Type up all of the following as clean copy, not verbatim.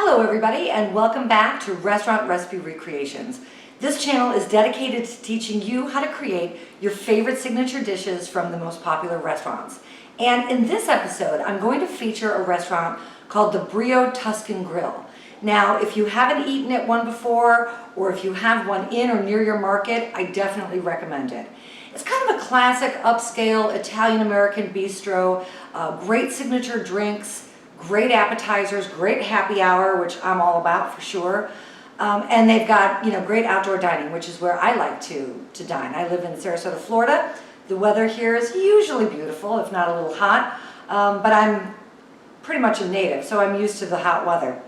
Hello everybody and welcome back to Restaurant Recipe Recreations. This channel is dedicated to teaching you how to create your favorite signature dishes from the most popular restaurants. And in this episode, I'm going to feature a restaurant called the Brio Tuscan Grill. Now, if you haven't eaten at one before, or if you have one in or near your market, I definitely recommend it. It's kind of a classic upscale Italian-American bistro, great signature drinks, great appetizers, great happy hour, which I'm all about for sure. And they've got, great outdoor dining, which is where I like to dine. I live in Sarasota, Florida. The weather here is usually beautiful, if not a little hot, but I'm pretty much a native, so I'm used to the hot weather.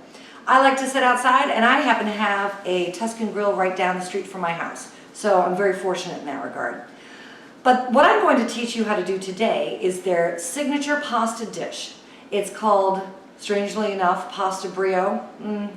I like to sit outside, and I happen to have a Tuscan grill right down the street from my house, so I'm very fortunate in that regard. But what I'm going to teach you how to do today is their signature pasta dish. It's called, strangely enough, pasta brio,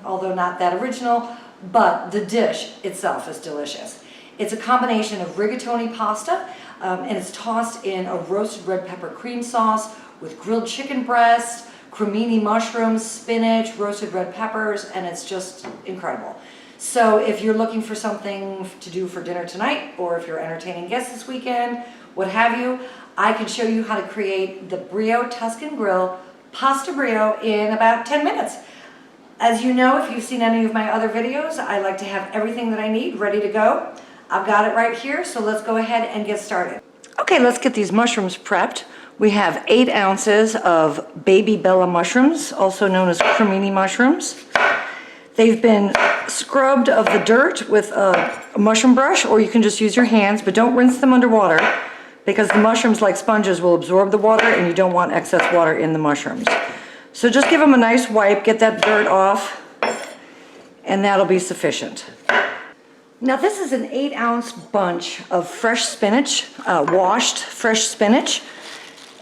although not that original, but the dish itself is delicious. It's a combination of rigatoni pasta, and it's tossed in a roasted red pepper cream sauce with grilled chicken breast, cremini mushrooms, spinach, roasted red peppers, and it's just incredible. So if you're looking for something to do for dinner tonight, or if you're entertaining guests this weekend, what have you, I can show you how to create the Brio Tuscan Grill Pasta Brio in about 10 minutes. As you know, if you've seen any of my other videos, I like to have everything that I need ready to go. I've got it right here, so let's go ahead and get started. Okay, let's get these mushrooms prepped. We have 8 ounces of baby bella mushrooms, also known as cremini mushrooms. They've been scrubbed of the dirt with a mushroom brush, or you can just use your hands, but don't rinse them underwater, because the mushrooms, like sponges, will absorb the water and you don't want excess water in the mushrooms. So just give them a nice wipe, get that dirt off, and that'll be sufficient. Now this is an 8-ounce bunch of fresh spinach, washed fresh spinach,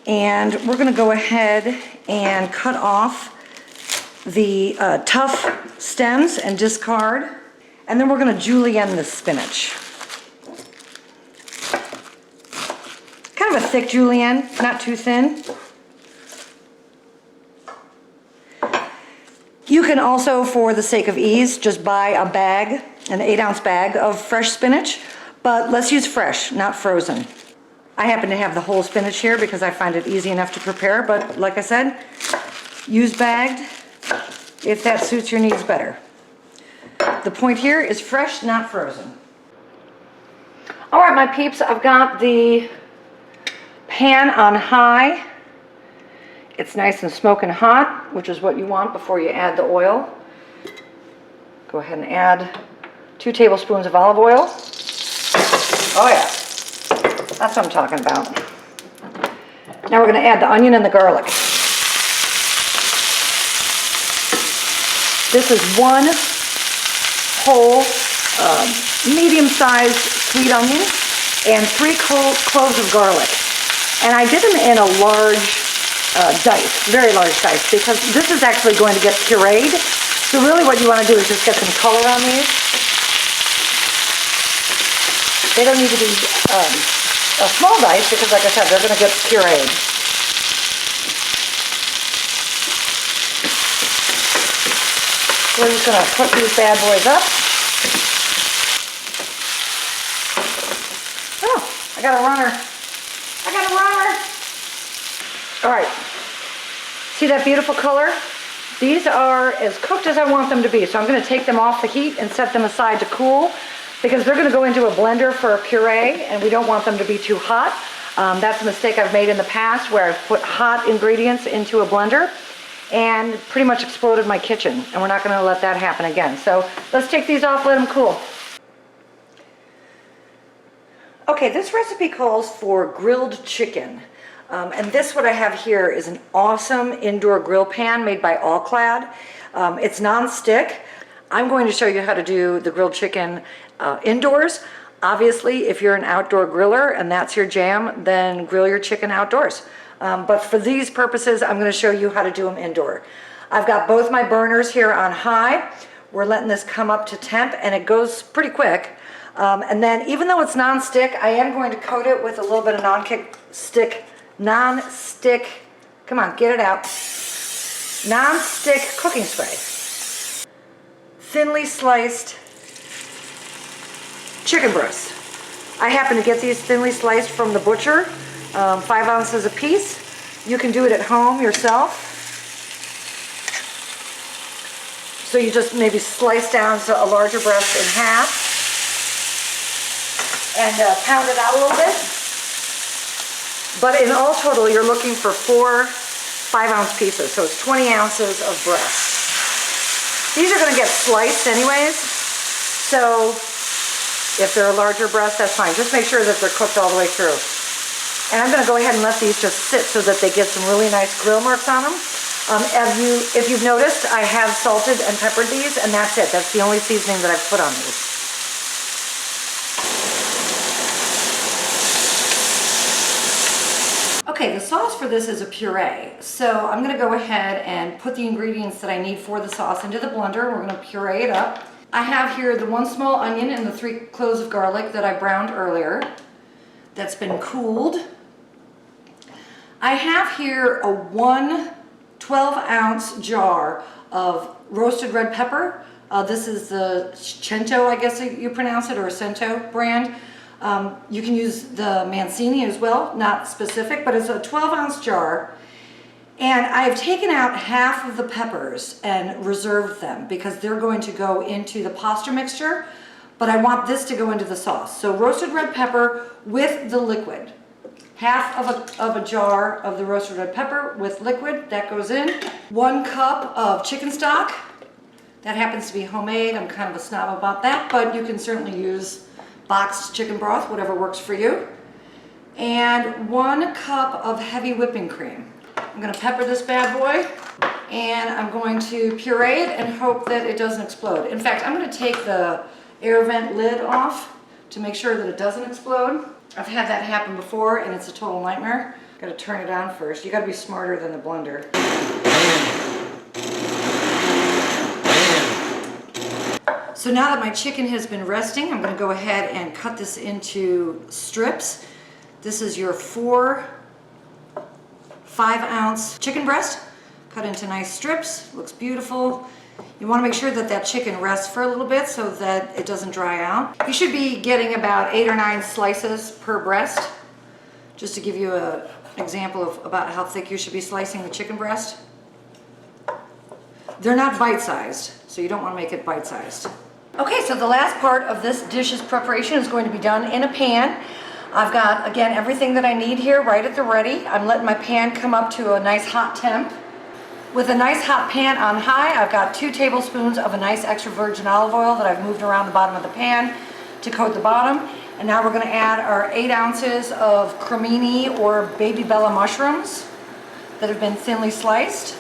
and we're going to go ahead and cut off the tough stems and discard, and then we're going to julienne the spinach. Kind of a thick julienne, not too thin. You can also, for the sake of ease, just buy a bag, an 8-ounce bag of fresh spinach, but let's use fresh, not frozen. I happen to have the whole spinach here because I find it easy enough to prepare, but like I said, use bagged if that suits your needs better. The point here is fresh, not frozen. All right, my peeps, I've got the pan on high. It's nice and smoking hot, which is what you want before you add the oil. Go ahead and add 2 tablespoons of olive oil. Oh yeah, that's what I'm talking about. Now we're going to add the onion and the garlic. This is 1 whole medium-sized sweet onion and 3 cloves of garlic. And I did them in a large dice, very large dice, because this is actually going to get pureed. So really what you want to do is just get some color on these. They don't need to be a small dice because, like I said, they're going to get pureed. We're just going to put these bad boys up. Oh, I got a runner. I got a runner. All right. See that beautiful color? These are as cooked as I want them to be. So I'm going to take them off the heat and set them aside to cool, because they're going to go into a blender for a puree, and we don't want them to be too hot. That's a mistake I've made in the past where I've put hot ingredients into a blender and pretty much exploded my kitchen, and we're not going to let that happen again. So let's take these off, let them cool. Okay, this recipe calls for grilled chicken. And this, what I have here, is an awesome indoor grill pan made by All-Clad. It's non-stick. I'm going to show you how to do the grilled chicken indoors. Obviously, if you're an outdoor griller and that's your jam, then grill your chicken outdoors. But for these purposes, I'm going to show you how to do them indoor. I've got both my burners here on high. We're letting this come up to temp, and it goes pretty quick. And then, even though it's non-stick, I am going to coat it with a little bit of non-stick, come on, get it out, non-stick cooking spray. thinly sliced chicken breasts. I happen to get these thinly sliced from the butcher, 5 ounces a piece. You can do it at home yourself. So you just maybe slice down a larger breast in half and pound it out a little bit. But in all total, you're looking for 4 5-ounce pieces, so it's 20 ounces of breast. These are going to get sliced anyways, so if they're a larger breast, that's fine. Just make sure that they're cooked all the way through. And I'm going to go ahead and let these just sit so that they get some really nice grill marks on them. If you've noticed, I have salted and peppered these, and that's it. That's the only seasoning that I've put on these. Okay, the sauce for this is a puree. So I'm going to go ahead and put the ingredients that I need for the sauce into the blender. We're going to puree it up. I have here the 1 small onion and the 3 cloves of garlic that I browned earlier. That's been cooled. I have here a 1 12-ounce jar of roasted red pepper. This is the Cento, I guess you pronounce it, or Cento brand. You can use the Mancini as well, not specific, but it's a 12-ounce jar. And I've taken out half of the peppers and reserved them because they're going to go into the pasta mixture, but I want this to go into the sauce. So roasted red pepper with the liquid. Half of a jar of the roasted red pepper with liquid, that goes in. 1 cup of chicken stock. That happens to be homemade. I'm kind of a snob about that, but you can certainly use boxed chicken broth, whatever works for you. And 1 cup of heavy whipping cream. I'm going to pepper this bad boy, and I'm going to puree it and hope that it doesn't explode. In fact, I'm going to take the air vent lid off to make sure that it doesn't explode. I've had that happen before, and it's a total nightmare. Got to turn it on first. You got to be smarter than the blender. So now that my chicken has been resting, I'm going to go ahead and cut this into strips. This is your 4 5-ounce chicken breast, cut into nice strips. Looks beautiful. You want to make sure that that chicken rests for a little bit so that it doesn't dry out. You should be getting about 8 or 9 slices per breast, just to give you an example of about how thick you should be slicing the chicken breast. They're not bite-sized, so you don't want to make it bite-sized. Okay, so the last part of this dish's preparation is going to be done in a pan. I've got, again, everything that I need here right at the ready. I'm letting my pan come up to a nice hot temp. With a nice hot pan on high, I've got 2 tablespoons of a nice extra virgin olive oil that I've moved around the bottom of the pan to coat the bottom. And now we're going to add our 8 ounces of cremini or baby bella mushrooms that have been thinly sliced.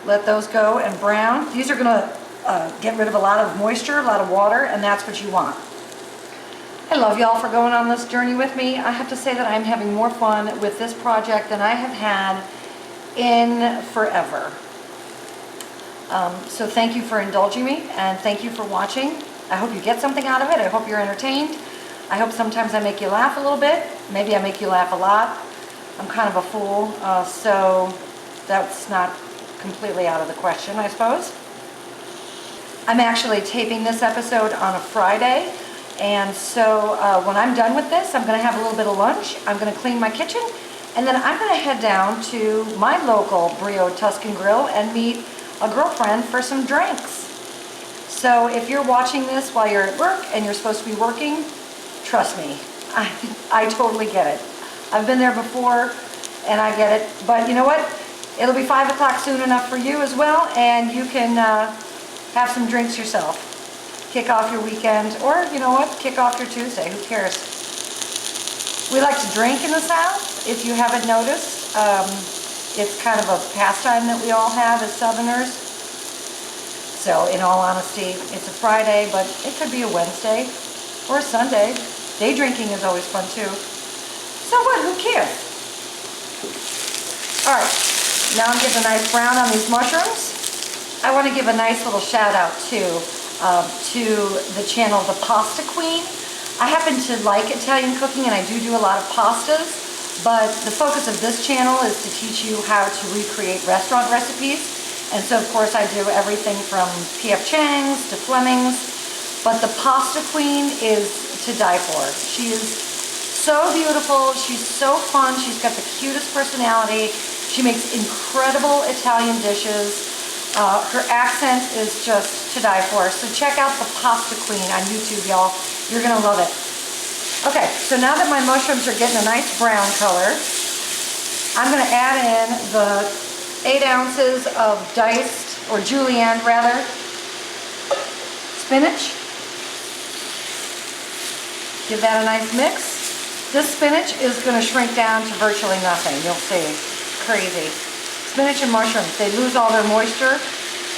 Let those go and brown. These are going to get rid of a lot of moisture, a lot of water, and that's what you want. I love y'all for going on this journey with me. I have to say that I'm having more fun with this project than I have had in forever. So thank you for indulging me, and thank you for watching. I hope you get something out of it. I hope you're entertained. I hope sometimes I make you laugh a little bit. Maybe I make you laugh a lot. I'm kind of a fool, so that's not completely out of the question, I suppose. I'm actually taping this episode on a Friday. And so when I'm done with this, I'm going to have a little bit of lunch. I'm going to clean my kitchen, and then I'm going to head down to my local Brio Tuscan Grill and meet a girlfriend for some drinks. So if you're watching this while you're at work and you're supposed to be working, trust me, I totally get it. I've been there before, and I get it. But you know what? It'll be 5 o'clock soon enough for you as well, and you can have some drinks yourself. Kick off your weekend, or you know what, kick off your Tuesday, who cares? We like to drink in the South, if you haven't noticed. It's kind of a pastime that we all have as Southerners. So in all honesty, it's a Friday, but it could be a Wednesday or a Sunday. Day drinking is always fun too. So what, who cares? All right, now I'm getting a nice brown on these mushrooms. I want to give a nice little shout out too. To the channel The Pasta Queen. I happen to like Italian cooking, and I do a lot of pastas, but the focus of this channel is to teach you how to recreate restaurant recipes, And so of course I do everything from P.F. Chang's to Fleming's, but the pasta queen is to die for. She is so beautiful, she's so fun, she's got the cutest personality, she makes incredible Italian dishes. Her accent is just to die for. So check out the pasta queen on YouTube, y'all. You're gonna love it. Okay, so now that my mushrooms are getting a nice brown color, I'm gonna add in the 8 ounces of diced, or julienne rather, spinach. Give that a nice mix. This spinach is gonna shrink down to virtually nothing, you'll see. Crazy. Spinach and mushrooms, they lose all their moisture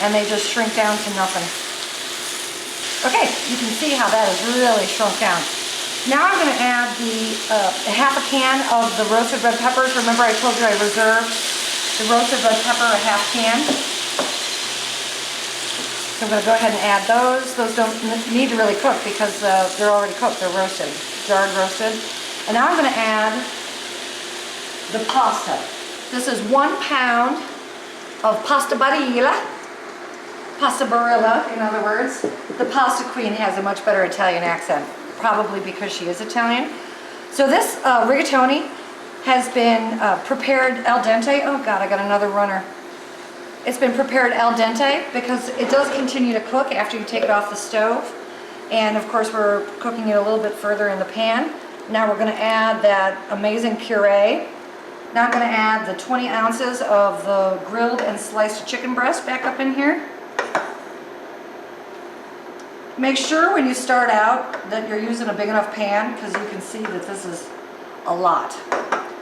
and they just shrink down to nothing. Okay, you can see how that has really shrunk down. Now I'm going to add the half a can of the roasted red peppers. Remember I told you I reserved the roasted red pepper, a half can. So I'm going to go ahead and add those. Those don't need to really cook because they're already cooked. They're roasted, jarred roasted. And now I'm going to add the pasta. This is 1 pound of pasta barilla. Pasta barilla, in other words. The pasta queen has a much better Italian accent, probably because she is Italian. So this rigatoni has been prepared al dente. Oh God, I got another runner. It's been prepared al dente because it does continue to cook after you take it off the stove. And of course we're cooking it a little bit further in the pan. Now we're going to add that amazing puree. Now I'm going to add the 20 ounces of the grilled and sliced chicken breast back up in here. Make sure when you start out that you're using a big enough pan because you can see that this is a lot.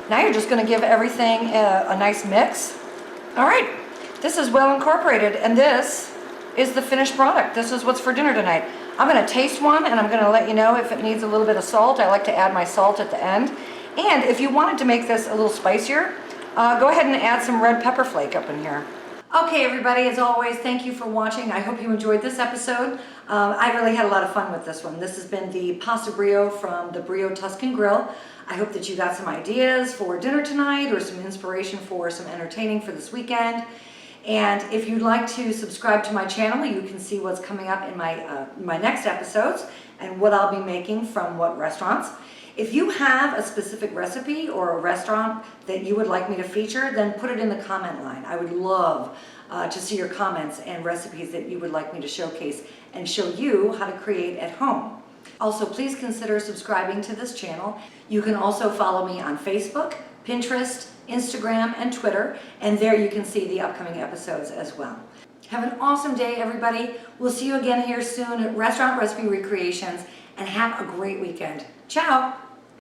Now you're just going to give everything a nice mix. All right, this is well incorporated and this is the finished product. This is what's for dinner tonight. I'm going to taste one and I'm going to let you know if it needs a little bit of salt. I like to add my salt at the end. And if you wanted to make this a little spicier, go ahead and add some red pepper flake up in here. Okay, everybody, as always, thank you for watching. I hope you enjoyed this episode. I really had a lot of fun with this one. This has been the pasta brio from the Brio Tuscan Grill. I hope that you got some ideas for dinner tonight or some inspiration for some entertaining for this weekend. And if you'd like to subscribe to my channel, you can see what's coming up in my next episodes and what I'll be making from what restaurants. If you have a specific recipe or a restaurant that you would like me to feature, then put it in the comment line. I would love to see your comments and recipes that you would like me to showcase and show you how to create at home. Also, please consider subscribing to this channel. You can also follow me on Facebook, Pinterest, Instagram, and Twitter, and there you can see the upcoming episodes as well. Have an awesome day, everybody. We'll see you again here soon at Restaurant Recipe Recreations, and have a great weekend. Ciao!